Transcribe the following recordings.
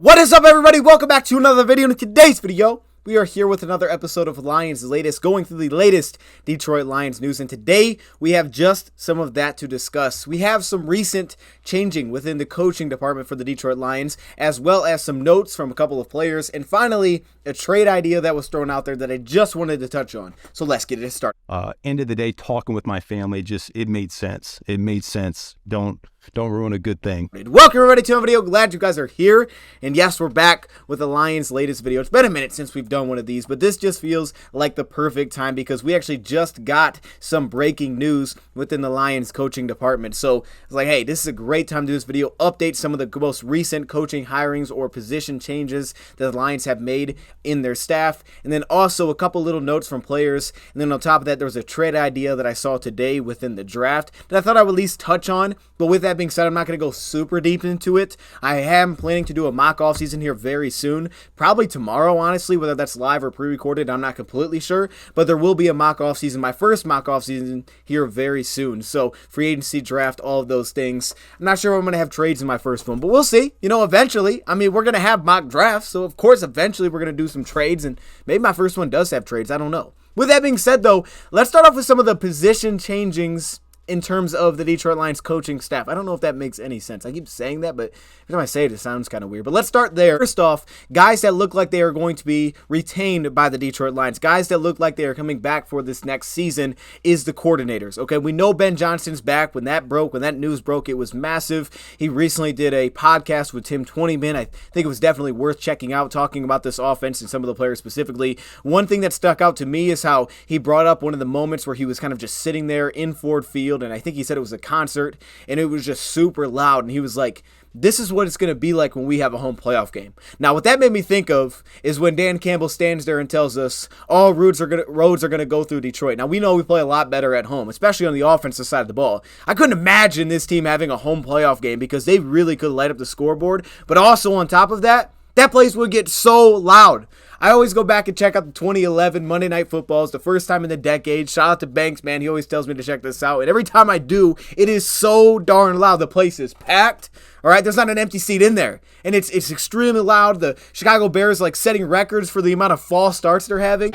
What is up, everybody? Welcome back to another video. In today's video, we are here with another episode of Lions Latest, going through the latest Detroit Lions news. And today, we have just some of that to discuss. We have some recent changing within the coaching department for the Detroit Lions, as well as some notes from a couple of players. And finally, a trade idea that was thrown out there that I just wanted to touch on. So let's get it started. End of the day, talking with my family, it made sense. It made sense. Don't ruin a good thing. Welcome everybody to a video. Glad you guys are here. And yes, we're back with the Lions latest video. It's been a minute since we've done one of these, but this just feels like the perfect time because we actually just got some breaking news within the Lions coaching department. So it's like, hey, this is a great time to do this video, update some of the most recent coaching hirings or position changes that the Lions have made in their staff. And then also a couple little notes from players. And then on top of that, there was a trade idea that I saw today within the draft that I thought I would at least touch on. But with that being said, I'm not going to go super deep into it. I am planning to do a mock off season here very soon, probably tomorrow, honestly, whether that's live or pre-recorded, I'm not completely sure, but there will be a mock off season, my first mock off season here very soon. So free agency, draft, all of those things. I'm not sure if I'm going to have trades in my first one, but we'll see. You know, eventually, I mean, we're going to have mock drafts, so of course, eventually we're going to do some trades, and maybe my first one does have trades. I don't know. With that being said, though, let's start off with some of the position changings in terms of the Detroit Lions coaching staff. I don't know if that makes any sense. I keep saying that, but every time I say it, it sounds kind of weird. But let's start there. First off, guys that look like they are going to be retained by the Detroit Lions, guys that look like they are coming back for this next season, is the coordinators. Okay, we know Ben Johnson's back. When that news broke, it was massive. He recently did a podcast with Tim 20man. I think it was definitely worth checking out, talking about this offense and some of the players specifically. One thing that stuck out to me is how he brought up one of the moments where he was kind of just sitting there in Ford Field, and I think he said it was a concert, and it was just super loud, and he was like, this is what it's going to be like when we have a home playoff game. Now, what that made me think of is when Dan Campbell stands there and tells us all roads are going to go through Detroit. Now, we know we play a lot better at home, especially on the offensive side of the ball. I couldn't imagine this team having a home playoff game because they really could light up the scoreboard, but also on top of that, that place would get so loud. I always go back and check out the 2011 Monday Night Football. It's the first time in the decade. Shout out to Banks, man. He always tells me to check this out. And every time I do, it is so darn loud. The place is packed. All right, there's not an empty seat in there. And it's extremely loud. The Chicago Bears like setting records for the amount of false starts they're having.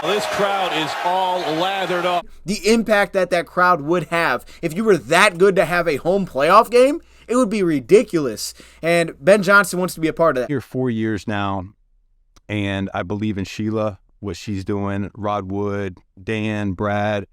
This crowd is all lathered up. The impact that crowd would have if you were that good to have a home playoff game, it would be ridiculous. And Ben Johnson wants to be a part of that. Here 4 years now, and I believe in Sheila, what she's doing. Rod Wood, Dan, Brad,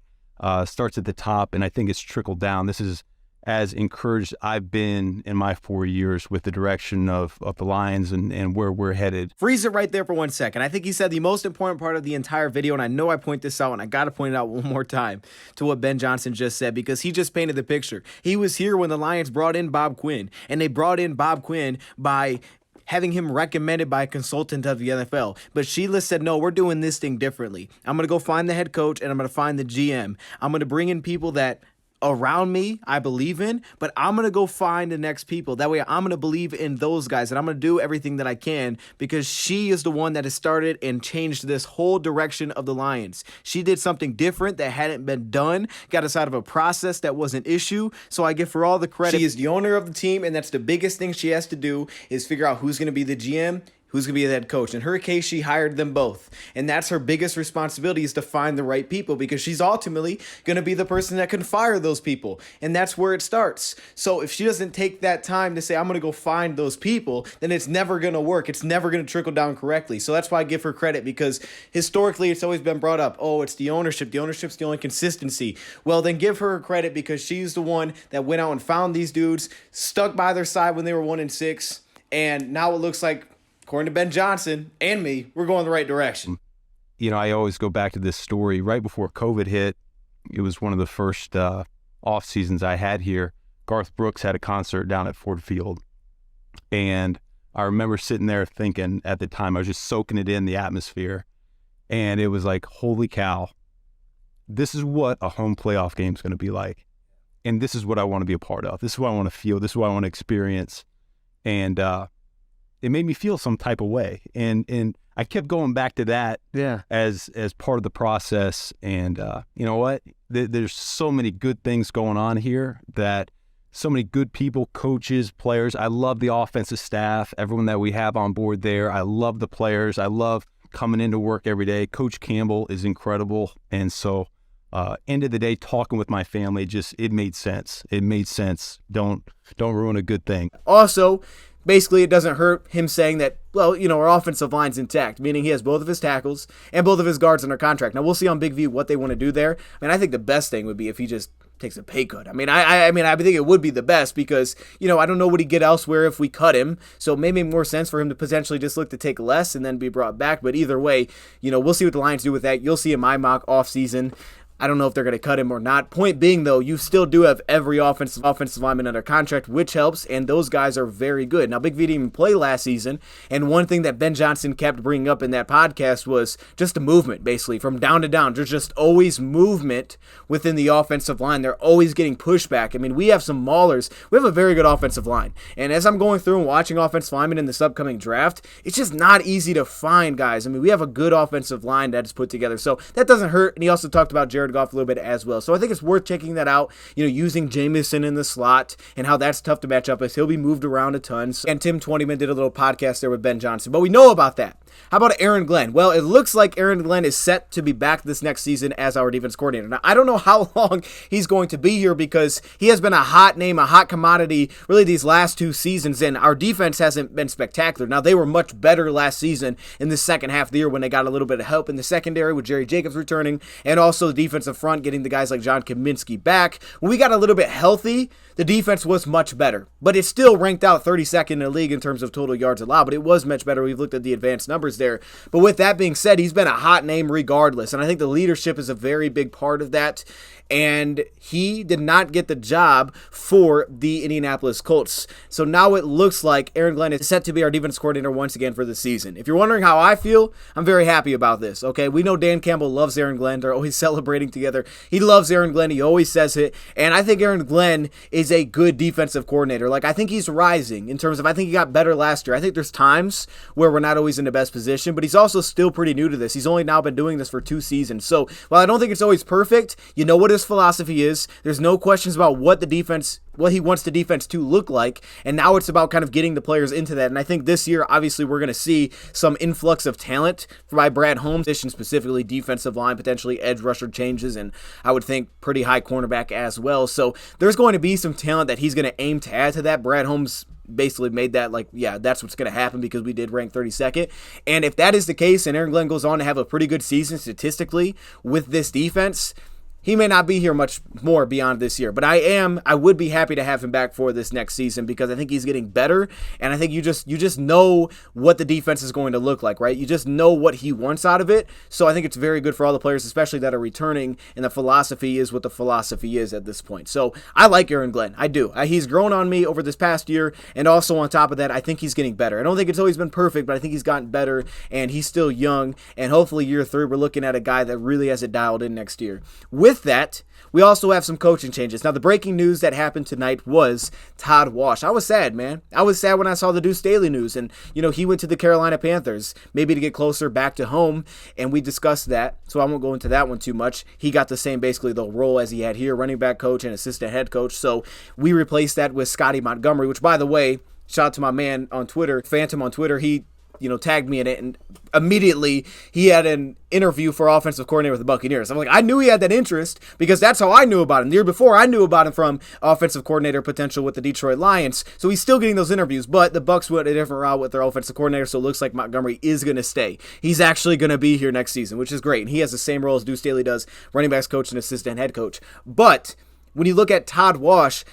starts at the top, and I think it's trickled down. This is as encouraged I've been in my 4 years with the direction of the Lions and where we're headed. Freeze it right there for 1 second. I think he said the most important part of the entire video, and I know I point this out, and I got to point it out one more time to what Ben Johnson just said, because he just painted the picture. He was here when the Lions brought in Bob Quinn, and they brought in Bob Quinn by having him recommended by a consultant of the NFL. But Sheila said, no, we're doing this thing differently. I'm going to go find the head coach, and I'm going to find the GM. I'm going to bring in people that around me I believe in, but I'm going to go find the next people. That way I'm going to believe in those guys, and I'm going to do everything that I can because she is the one that has started and changed this whole direction of the Lions. She did something different that hadn't been done, got us out of a process that was an issue, so I give her all the credit. She is the owner of the team, and that's the biggest thing she has to do is figure out who's going to be the GM, who's going to be the head coach. In her case, she hired them both. And that's her biggest responsibility, is to find the right people, because she's ultimately going to be the person that can fire those people. And that's where it starts. So if she doesn't take that time to say, I'm going to go find those people, then it's never going to work. It's never going to trickle down correctly. So that's why I give her credit, because historically it's always been brought up, oh, it's the ownership. The ownership's the only consistency. Well, then give her credit, because she's the one that went out and found these dudes, stuck by their side when they were 1-6. And now it looks like, according to Ben Johnson and me, we're going the right direction. You know, I always go back to this story. Right before COVID hit, it was one of the first off seasons I had here. Garth Brooks had a concert down at Ford Field. And I remember sitting there thinking at the time, I was just soaking it in, the atmosphere. And it was like, holy cow, this is what a home playoff game is going to be like. And this is what I want to be a part of. This is what I want to feel. This is what I want to experience. And it made me feel some type of way. And I kept going back to that as part of the process. And you know what? There's so many good things going on here that so many good people, coaches, players. I love the offensive staff, everyone that we have on board there. I love the players. I love coming into work every day. Coach Campbell is incredible. And so end of the day, talking with my family, it made sense. It made sense. Don't ruin a good thing. Also, basically, it doesn't hurt him saying that, well, our offensive line's intact, meaning he has both of his tackles and both of his guards under contract. Now, we'll see on Big View what they want to do there. I think the best thing would be if he just takes a pay cut. I think it would be the best because, I don't know what he'd get elsewhere if we cut him. So it may make more sense for him to potentially just look to take less and then be brought back. But either way, we'll see what the Lions do with that. You'll see in my mock offseason. I don't know if they're going to cut him or not. Point being, though, you still do have every offensive lineman under contract, which helps, and those guys are very good. Now, Big V didn't even play last season, and one thing that Ben Johnson kept bringing up in that podcast was just the movement, basically, from down to down. There's just always movement within the offensive line. They're always getting pushback. We have some maulers. We have a very good offensive line, and as I'm going through and watching offensive linemen in this upcoming draft, it's just not easy to find guys. We have a good offensive line that is put together, so that doesn't hurt, and he also talked about Jared Goff a little bit as well. So I think it's worth checking that out, using Jameson in the slot and how that's tough to match up as he'll be moved around a ton. And Tim Twentyman did a little podcast there with Ben Johnson, but we know about that. How about Aaron Glenn? Well, it looks like Aaron Glenn is set to be back this next season as our defense coordinator. Now, I don't know how long he's going to be here because he has been a hot name, a hot commodity, really these last 2 seasons, and our defense hasn't been spectacular. Now, they were much better last season in the second half of the year when they got a little bit of help in the secondary with Jerry Jacobs returning, and also the defensive front getting the guys like John Kaminsky back. When we got a little bit healthy, the defense was much better, but it still ranked out 32nd in the league in terms of total yards allowed, but it was much better. We've looked at the advanced numbers there. But with that being said, he's been a hot name regardless, and I think the leadership is a very big part of that. And he did not get the job for the Indianapolis Colts. So now it looks like Aaron Glenn is set to be our defense coordinator once again for the season. If you're wondering how I feel, I'm very happy about this. Okay, we know Dan Campbell loves Aaron Glenn. They're always celebrating together. He loves Aaron Glenn. He always says it. And I think Aaron Glenn is a good defensive coordinator. I think he's rising in terms of, I think he got better last year. I think there's times where we're not always in the best position, but he's also still pretty new to this. He's only now been doing this for 2 seasons. So while I don't think it's always perfect, you know what his philosophy is. There's no questions about what he wants the defense to look like, and now it's about kind of getting the players into that. And I think this year, obviously, we're going to see some influx of talent by Brad Holmes, specifically defensive line, potentially edge rusher changes, and I would think pretty high cornerback as well. So there's going to be some talent that he's going to aim to add to that. Brad Holmes basically made that that's what's going to happen because we did rank 32nd. And if that is the case, and Aaron Glenn goes on to have a pretty good season statistically with this defense, he may not be here much more beyond this year, but I would be happy to have him back for this next season because I think he's getting better, and I think you just know what the defense is going to look like, right? You just know what he wants out of it, so I think it's very good for all the players, especially that are returning, and the philosophy is what the philosophy is at this point. So I like Aaron Glenn. I do. He's grown on me over this past year, and also on top of that, I think he's getting better. I don't think it's always been perfect, but I think he's gotten better, and he's still young, and hopefully year 3, we're looking at a guy that really has it dialed in next year. With that, we also have some coaching changes. Now, the breaking news that happened tonight was Todd Wash. I was sad, man. I was sad when I saw the Deuce Staley news, and, he went to the Carolina Panthers, maybe to get closer back to home, and we discussed that, so I won't go into that one too much. He got the same, basically, the role as he had here, running back coach and assistant head coach, so we replaced that with Scotty Montgomery, which, by the way, shout out to my man on Twitter, Phantom on Twitter, he tagged me in it, and immediately he had an interview for offensive coordinator with the Buccaneers. I'm like, I knew he had that interest because that's how I knew about him. The year before, I knew about him from offensive coordinator potential with the Detroit Lions. So he's still getting those interviews, but the Bucs went a different route with their offensive coordinator, so it looks like Montgomery is going to stay. He's actually going to be here next season, which is great. And he has the same role as Deuce Staley does, running backs coach and assistant head coach. But when you look at Todd Wash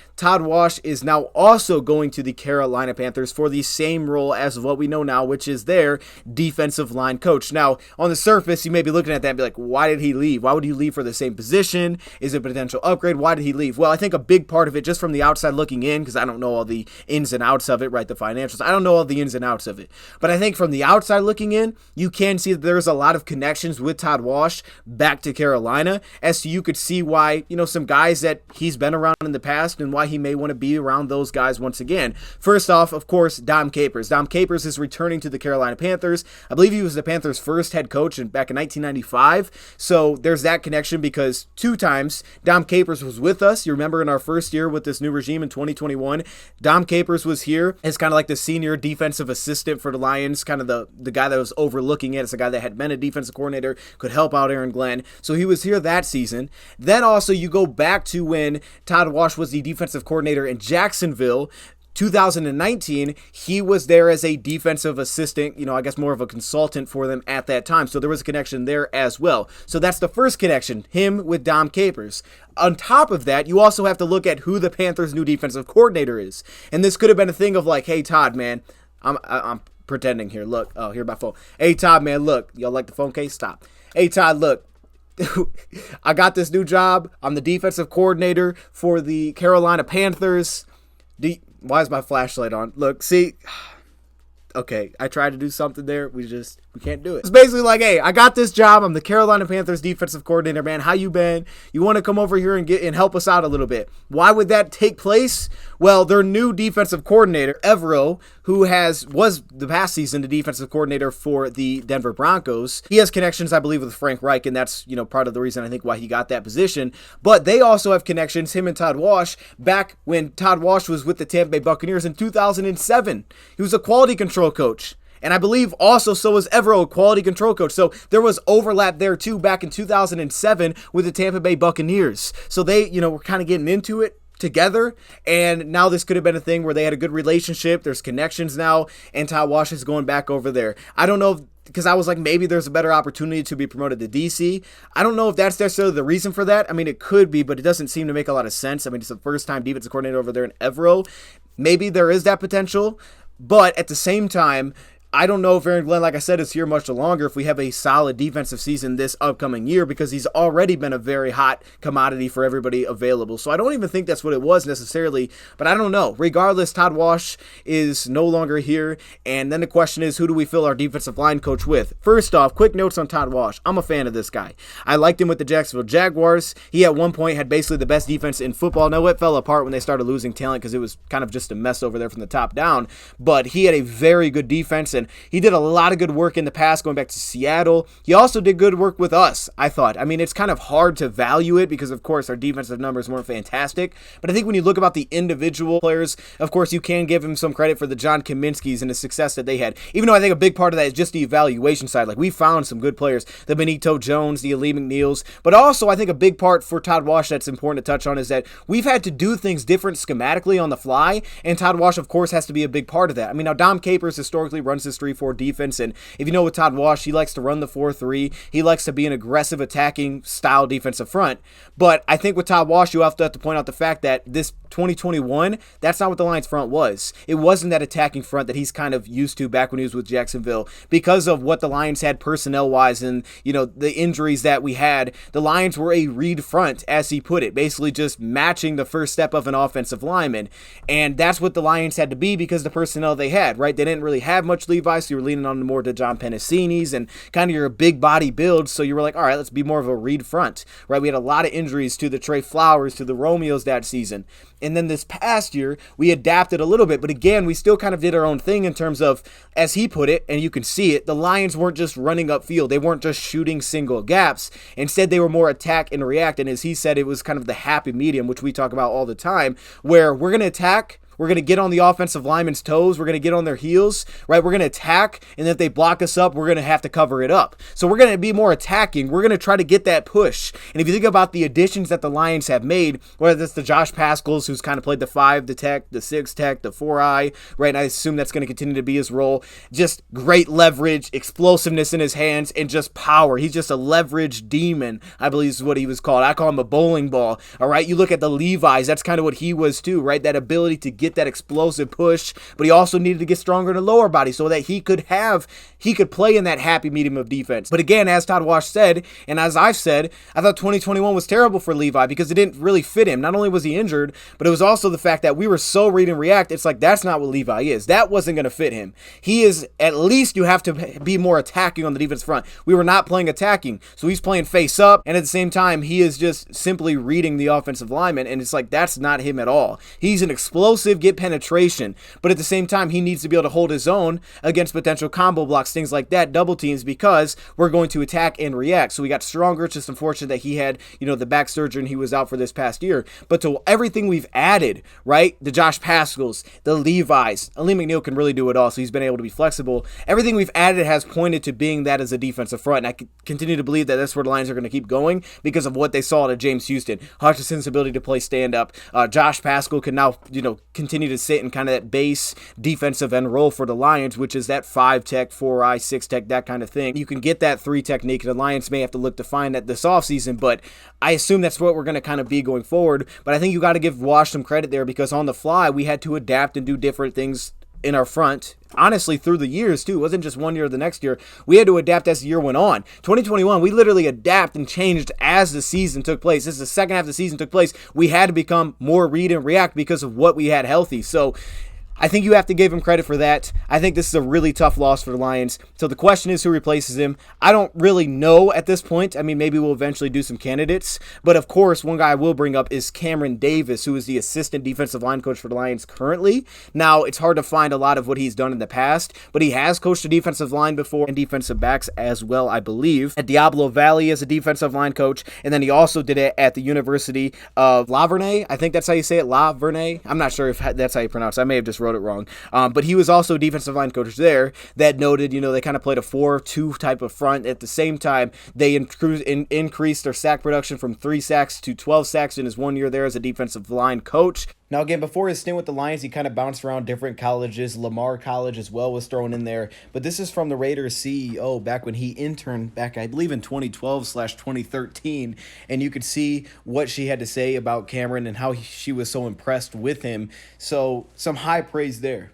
is now also going to the Carolina Panthers for the same role as what we know now, which is their defensive line coach. Now, on the surface, you may be looking at that and be like, why did he leave? Why would he leave for the same position? Is it a potential upgrade? Why did he leave? Well, I think a big part of it, just from the outside looking in, because I don't know all the ins and outs of it, right, the financials. I don't know all the ins and outs of it. But I think from the outside looking in, you can see that there's a lot of connections with Todd Wash back to Carolina, as to you could see why, some guys that he's been around in the past and why he may want to be around those guys once again. First off, of course, Dom Capers. Dom Capers is returning to the Carolina Panthers. I believe he was the Panthers' first head coach back in 1995. So there's that connection because 2 times Dom Capers was with us. You remember in our first year with this new regime in 2021, Dom Capers was here as kind of like the senior defensive assistant for the Lions, kind of the guy that was overlooking it. It's the guy that had been a defensive coordinator, could help out Aaron Glenn. So he was here that season. Then also you go back to when Todd Wash was the defensive coordinator in Jacksonville, 2019, he was there as a defensive assistant, I guess more of a consultant for them at that time. So there was a connection there as well. So that's the first connection, him with Dom Capers. On top of that, you also have to look at who the Panthers' new defensive coordinator is. And this could have been a thing of like, hey, Todd, man, I'm pretending here. Look, oh, here my phone. Hey, Todd, man, look, y'all like the phone case? Stop. Hey, Todd, look. I got this new job. I'm the defensive coordinator for the Carolina Panthers. Why is my flashlight on? Look, see. Okay, I tried to do something there. We can't do it. It's basically like, hey, I got this job. I'm the Carolina Panthers defensive coordinator, man. How you been? You want to come over here and help us out a little bit? Why would that take place? Well, their new defensive coordinator, Evero, who was the past season the defensive coordinator for the Denver Broncos. He has connections, I believe, with Frank Reich, and that's, part of the reason I think why he got that position. But they also have connections, him and Todd Wash, back when Todd Wash was with the Tampa Bay Buccaneers in 2007. He was a quality control coach. And I believe also so was Evero, a quality control coach. So there was overlap there too back in 2007 with the Tampa Bay Buccaneers. So they, were kind of getting into it together, and now this could have been a thing where they had a good relationship. There's connections now, and Todd Wash is going back over there. I don't know, because I was like, maybe there's a better opportunity to be promoted to DC. I don't know if that's necessarily the reason for that. I mean, it could be, but it doesn't seem to make a lot of sense. I mean, it's the first time defensive coordinator over there in Evero. Maybe there is that potential, but at the same time, I don't know if Aaron Glenn, like I said, is here much longer if we have a solid defensive season this upcoming year, because he's already been a very hot commodity for everybody available. So I don't even think that's what it was necessarily, but I don't know. Regardless, Todd Wash is no longer here, and then the question is, who do we fill our defensive line coach with? First off, quick notes on Todd Wash. I'm a fan of this guy. I liked him with the Jacksonville Jaguars. He at one point had basically the best defense in football. Now it fell apart when they started losing talent because it was kind of just a mess over there from the top down, but he had a very good defense, and he did a lot of good work in the past going back to Seattle. He also did good work with us, I thought. I mean, it's kind of hard to value it because, of course, our defensive numbers weren't fantastic. But I think when you look about the individual players, of course, you can give him some credit for the John Kaminsky's and the success that they had. Even though I think a big part of that is just the evaluation side. Like, we found some good players, the Benito Jones, the Ali McNeils. But also, I think a big part for Todd Wash that's important to touch on is that we've had to do things different schematically on the fly. And Todd Wash, of course, has to be a big part of that. I mean, now Dom Capers historically runs this 3-4 defense, and if you know with Todd Wash, he likes to run the 4-3. He likes to be an aggressive attacking style defensive front. But I think with Todd Wash, you have to point out the fact that this 2021, that's not what the Lions front was. It wasn't that attacking front that he's kind of used to back when he was with Jacksonville. Because of what the Lions had personnel-wise and, the injuries that we had, the Lions were a read front, as he put it, basically just matching the first step of an offensive lineman. And that's what the Lions had to be because of the personnel they had, right? They didn't really have much Levi, so you were leaning on more to John Pennicini's and kind of your big body build, so you were like, all right, let's be more of a read front, right? We had a lot of injuries to the Trey Flowers, to the Romeos that season. And then this past year, we adapted a little bit, but again, we still kind of did our own thing in terms of, as he put it, and you can see it, the Lions weren't just running upfield. They weren't just shooting single gaps. Instead, they were more attack and react, and as he said, it was kind of the happy medium, which we talk about all the time, where we're going to attack, we're going to get on the offensive lineman's toes. We're going to get on their heels, right? We're going to attack, and if they block us up, we're going to have to cover it up. So we're going to be more attacking. We're going to try to get that push. And if you think about the additions that the Lions have made, whether that's the Josh Pascals, who's kind of played the 5 the tech, the 6 tech, the 4-eye, right? And I assume that's going to continue to be his role. Just great leverage, explosiveness in his hands, and just power. He's just a leverage demon, I believe is what he was called. I call him a bowling ball, all right? You look at the Levi's, that's kind of what he was too, right? That ability to get get that explosive push, but he also needed to get stronger in the lower body so that he could play in that happy medium of defense. But again, as Todd Wash said, and as I've said, I thought 2021 was terrible for Levi because it didn't really fit him. Not only was he injured, but it was also the fact that we were so read and react. It's like, that's not what Levi is. That wasn't going to fit him. He is, at least you have to be more attacking on the defense front. We were not playing attacking, so he's playing face up, and at the same time, he is just simply reading the offensive lineman, and it's like, that's not him at all. He's an explosive, get penetration, but at the same time, he needs to be able to hold his own against potential combo blocks, things like that, double teams, because we're going to attack and react. So we got stronger. It's just unfortunate that he had, the back surgery and he was out for this past year. But to everything we've added, right? The Josh Pascals, the Levi's, Ali McNeil can really do it all, so he's been able to be flexible. Everything we've added has pointed to being that as a defensive front, and I continue to believe that that's where the Lions are going to keep going because of what they saw out of James Houston. Hutchinson's ability to play stand-up. Josh Pascal can now, continue to sit in kind of that base defensive end role for the Lions, which is that 5-tech, 4-eye, 6-tech, that kind of thing. You can get that 3 technique, and the Lions may have to look to find that this offseason, but I assume that's what we're going to kind of be going forward. But I think you got to give Wash some credit there because on the fly, we had to adapt and do different things in our front. Honestly, through the years, too. It wasn't just one year or the next year. We had to adapt as the year went on. 2021, we literally adapt and changed as the season took place. This is the second half of the season took place. We had to become more read and react because of what we had healthy. So I think you have to give him credit for that. I think this is a really tough loss for the Lions. So the question is who replaces him. I don't really know at this point. I mean, maybe we'll eventually do some candidates. But of course, one guy I will bring up is Cameron Davis, who is the assistant defensive line coach for the Lions currently. Now, it's hard to find a lot of what he's done in the past, but he has coached a defensive line before and defensive backs as well, I believe. At Diablo Valley as a defensive line coach, and then he also did it at the University of La Verne. I think that's how you say it, La Verne. I'm not sure if that's how you pronounce it. I may have just wrote it wrong. But he was also a defensive line coach there that noted, they kind of played a 4-2 type of front. At the same time, they increased their sack production from 3 sacks to 12 sacks in his 1 year there as a defensive line coach. Now, again, before his stint with the Lions, he kind of bounced around different colleges. Lamar College as well was thrown in there. But this is from the Raiders CEO back when he interned back, I believe, in 2012/2013. And you could see what she had to say about Cameron and how she was so impressed with him. So some high praise there.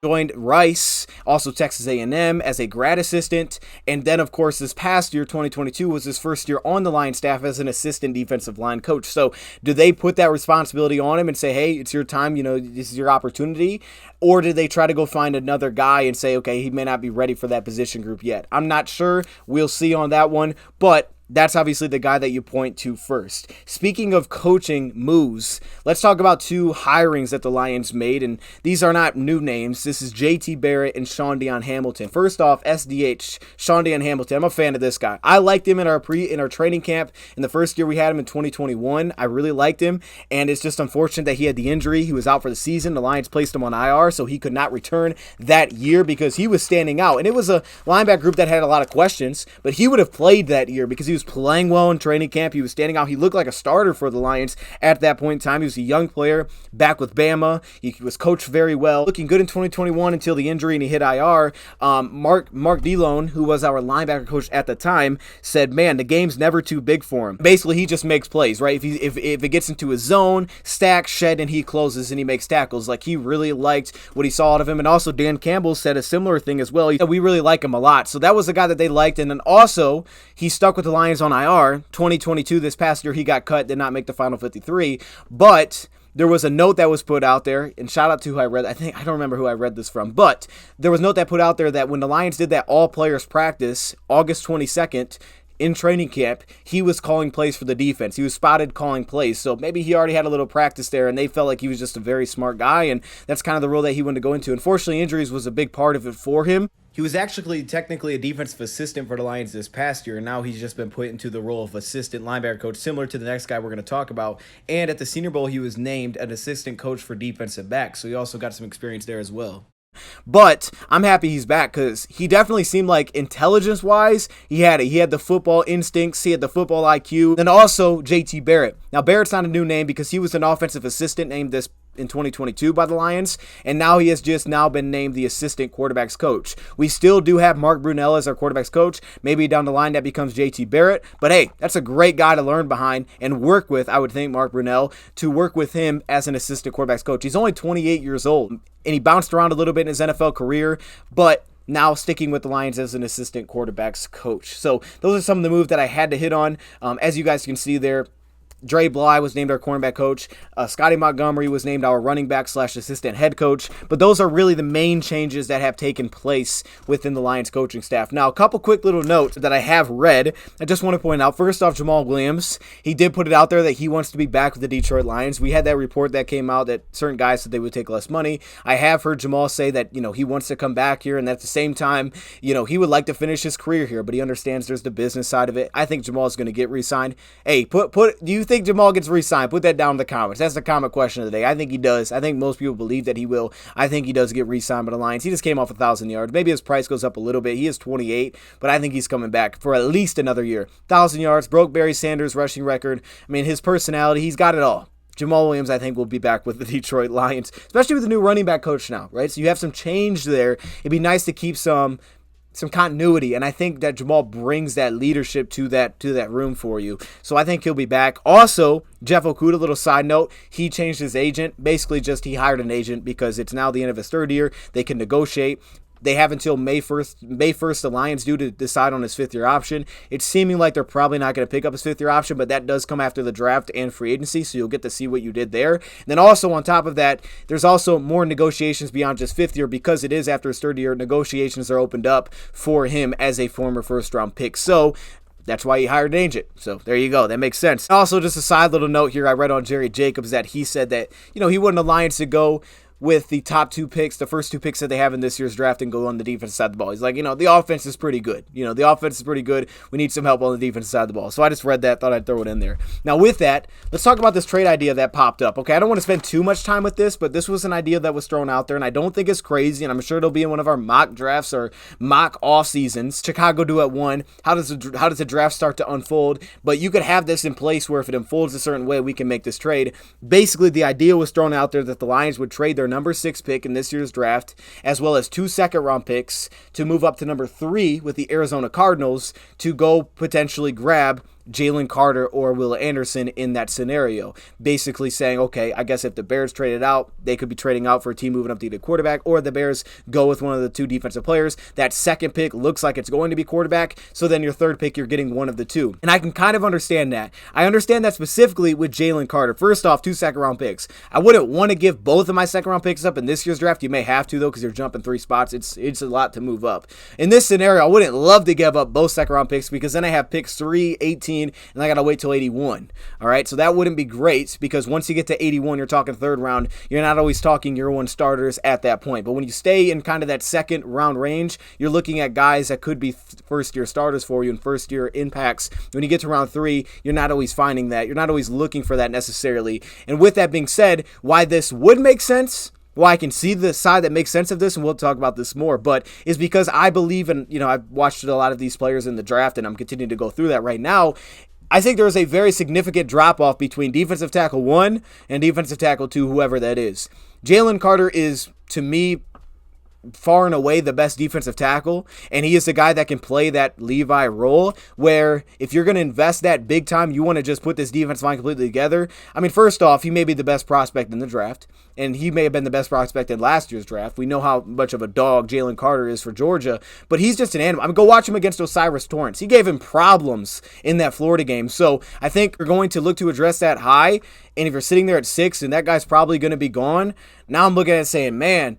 Joined Rice, also Texas A&M, as a grad assistant. And then, of course, this past year, 2022, was his first year on the Lions staff as an assistant defensive line coach. So do they put that responsibility on him and say, hey, it's your time, this is your opportunity? Or did they try to go find another guy and say, okay, he may not be ready for that position group yet? I'm not sure. We'll see on that one. But that's obviously the guy that you point to first. Speaking of coaching moves, let's talk about 2 hirings that the Lions made, and these are not new names. This is J.T. Barrett and Sean Dion Hamilton. First off, SDH, Sean Dion Hamilton. I'm a fan of this guy. I liked him in our training camp in the first year we had him in 2021. I really liked him, and it's just unfortunate that he had the injury. He was out for the season. The Lions placed him on IR, so he could not return that year because he was standing out. And it was a linebacker group that had a lot of questions, but he would have played that year because he was playing well in training camp. He was standing out. He looked like a starter for the Lions at that point in time. He was a young player back with Bama. He was coached very well, looking good in 2021 until the injury and he hit IR. Mark DeLone, who was our linebacker coach at the time, said, man, the game's never too big for him. Basically, he just makes plays, right? If it gets into his zone, stack, shed, and he closes and he makes tackles. Like, he really liked what he saw out of him. And also, Dan Campbell said a similar thing as well. He said, we really like him a lot. So that was the guy that they liked. And then also, he stuck with the Lions on IR. 2022, this past year, he got cut, did not make the final 53. But there was a note that was put out there, and shout out to who I read. I don't remember who I read this from, but there was a note that put out there that when the Lions did that all players practice, August 22nd, in training camp, he was calling plays for the defense. He was spotted calling plays. So maybe he already had a little practice there, and they felt like he was just a very smart guy, and that's kind of the role that he wanted to go into. Unfortunately, injuries was a big part of it for him. He was actually technically a defensive assistant for the Lions this past year, and now he's just been put into the role of assistant linebacker coach, similar to the next guy we're going to talk about. And at the Senior Bowl, he was named an assistant coach for defensive backs, so he also got some experience there as well. But I'm happy he's back because he definitely seemed like intelligence-wise, he had it. He had the football instincts. He had the football IQ. Then also J.T. Barrett. Now, Barrett's not a new name because he was an offensive assistant named this in 2022 by the Lions, and now he has just now been named the assistant quarterback's coach. We still do have Mark Brunell as our quarterback's coach. Maybe down the line that becomes JT Barrett, but hey, that's a great guy to learn behind and work with. I would think Mark Brunell, to work with him as an assistant quarterback's coach. He's only 28 years old, and he bounced around a little bit in his NFL career, but now sticking with the Lions as an assistant quarterback's coach. So those are some of the moves that I had to hit on. As you guys can see there, Dre Bly was named our cornerback coach. Scotty Montgomery was named our running back / assistant head coach. But those are really the main changes that have taken place within the Lions coaching staff. Now, a couple quick little notes that I have read. I just want to point out, first off, Jamal Williams, he did put it out there that he wants to be back with the Detroit Lions. We had that report that came out that certain guys said they would take less money. I have heard Jamal say that, he wants to come back here, and at the same time, he would like to finish his career here, but he understands there's the business side of it. I think Jamal is going to get re-signed. Hey, do you think Jamal gets re-signed? Put that down in the comments. That's the comment question of the day. I think he does. I think most people believe that he will. I think he does get re-signed by the Lions. He just came off 1,000 yards. Maybe his price goes up a little bit. He is 28, but I think he's coming back for at least another year. 1,000 yards, broke Barry Sanders' rushing record. I mean, his personality, he's got it all. Jamal Williams, I think, will be back with the Detroit Lions, especially with the new running back coach now, right? So you have some change there. It'd be nice to keep some continuity, and I think that Jamal brings that leadership to that room for you. So I think he'll be back. Also, Jeff Okudah, little side note, he changed his agent. Basically just he hired an agent because it's now the end of his third year. They can negotiate. They have until May 1st, the Lions do to decide on his fifth-year option. It's seeming like they're probably not going to pick up his fifth-year option, but that does come after the draft and free agency, so you'll get to see what you did there. And then also on top of that, there's also more negotiations beyond just fifth year because it is after his third year. Negotiations are opened up for him as a former first-round pick. So that's why he hired an agent. So there you go. That makes sense. Also, just a side little note here I read on Jerry Jacobs that he said that, he wanted the Lions to go with the top two picks, the first two picks that they have in this year's draft, and go on the defense side of the ball. He's like, the offense is pretty good. The offense is pretty good. We need some help on the defense side of the ball. So I just read that, thought I'd throw it in there. Now with that, let's talk about this trade idea that popped up. Okay, I don't want to spend too much time with this, but this was an idea that was thrown out there, and I don't think it's crazy, and I'm sure it'll be in one of our mock drafts or mock off seasons. Chicago do at 1. How does the draft start to unfold? But you could have this in place where if it unfolds a certain way, we can make this trade. Basically, the idea was thrown out there that the Lions would trade their number 6 pick in this year's draft, as well as 2 second-round picks to move up to number 3 with the Arizona Cardinals to go potentially grab Jalen Carter or Will Anderson in that scenario. Basically saying, okay, I guess if the Bears traded out, they could be trading out for a team moving up to either quarterback, or the Bears go with one of the 2 defensive players. That second pick looks like it's going to be quarterback, so then your third pick, you're getting one of the 2. And I can kind of understand that. I understand that specifically with Jalen Carter. First off, 2 second-round picks. I wouldn't want to give both of my second-round picks up in this year's draft. You may have to, though, because you're jumping 3 spots. It's a lot to move up. In this scenario, I wouldn't love to give up both second-round picks because then I have picks 3, 18, and I got to wait till 81. All right, so that wouldn't be great because once you get to 81, you're talking third round. You're not always talking year 1 starters at that point. But when you stay in kind of that second round range, you're looking at guys that could be first-year starters for you and first-year impacts. When you get to round 3, you're not always finding that. You're not always looking for that necessarily. And with that being said, why this would make sense, well, I can see the side that makes sense of this, and we'll talk about this more, but is because I believe in, I've watched a lot of these players in the draft, and I'm continuing to go through that right now. I think there is a very significant drop-off between defensive tackle 1 and defensive tackle 2, whoever that is. Jalen Carter is, to me, far and away the best defensive tackle, and he is the guy that can play that Levi role, where if you're going to invest that big time, you want to just put this defense line completely together. I mean, first off, he may be the best prospect in the draft, and he may have been the best prospect in last year's draft. We know how much of a dog Jalen Carter is for Georgia, but he's just an animal. I mean, go watch him against Osiris Torrance. He gave him problems in that Florida game, so I think we're going to look to address that high, and if you're sitting there at 6 and that guy's probably going to be gone, now I'm looking at it saying, man,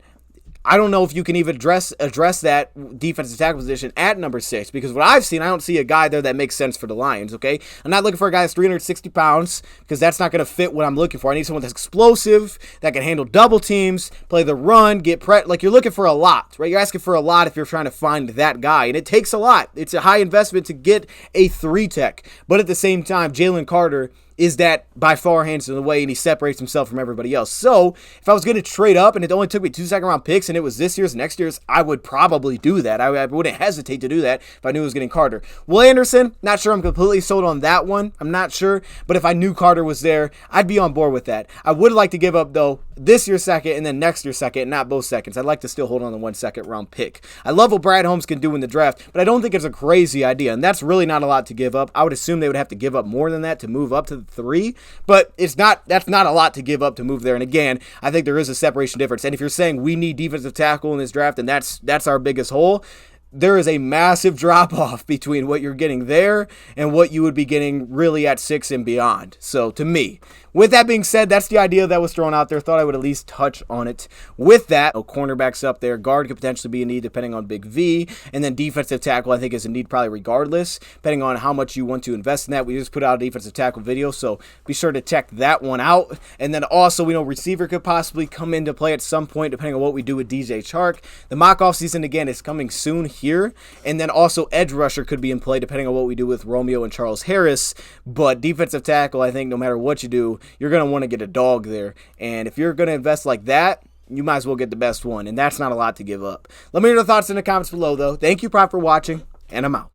I don't know if you can even address that defensive tackle position at number 6, because what I've seen, I don't see a guy there that makes sense for the Lions, okay? I'm not looking for a guy that's 360 pounds, because that's not going to fit what I'm looking for. I need someone that's explosive, that can handle double teams, play the run, get like you're looking for a lot, right? You're asking for a lot if you're trying to find that guy, and it takes a lot. It's a high investment to get a 3-tech, but at the same time, Jalen Carter is that by far hands in the way, and he separates himself from everybody else. So if I was going to trade up and it only took me 2 second-round picks and it was this year's, next year's, I would probably do that. I wouldn't hesitate to do that if I knew I was getting Carter. Will Anderson, not sure I'm completely sold on that one. I'm not sure. But if I knew Carter was there, I'd be on board with that. I would like to give up, though, this year's second and then next year's second, not both seconds. I'd like to still hold on to 1 second round pick. I love what Brad Holmes can do in the draft, but I don't think it's a crazy idea, and that's really not a lot to give up. I would assume they would have to give up more than that to move up to the 3, but that's not a lot to give up to move there. And again, I think there is a separation difference. And if you're saying we need defensive tackle in this draft and that's our biggest hole, there is a massive drop-off between what you're getting there and what you would be getting really at 6 and beyond. So, to me, with that being said, that's the idea that was thrown out there. Thought I would at least touch on it. With that, cornerbacks up there. Guard could potentially be a need depending on Big V. And then defensive tackle, I think, is a need probably regardless, depending on how much you want to invest in that. We just put out a defensive tackle video, so be sure to check that one out. And then also, we know receiver could possibly come into play at some point, depending on what we do with DJ Chark. The mock-off season, again, is coming soon here. And then also edge rusher could be in play, depending on what we do with Romeo and Charles Harris. But defensive tackle, I think no matter what you do, you're going to want to get a dog there. And if you're going to invest like that, you might as well get the best one. And that's not a lot to give up. Let me know your thoughts in the comments below, though. Thank you, Prop, for watching, and I'm out.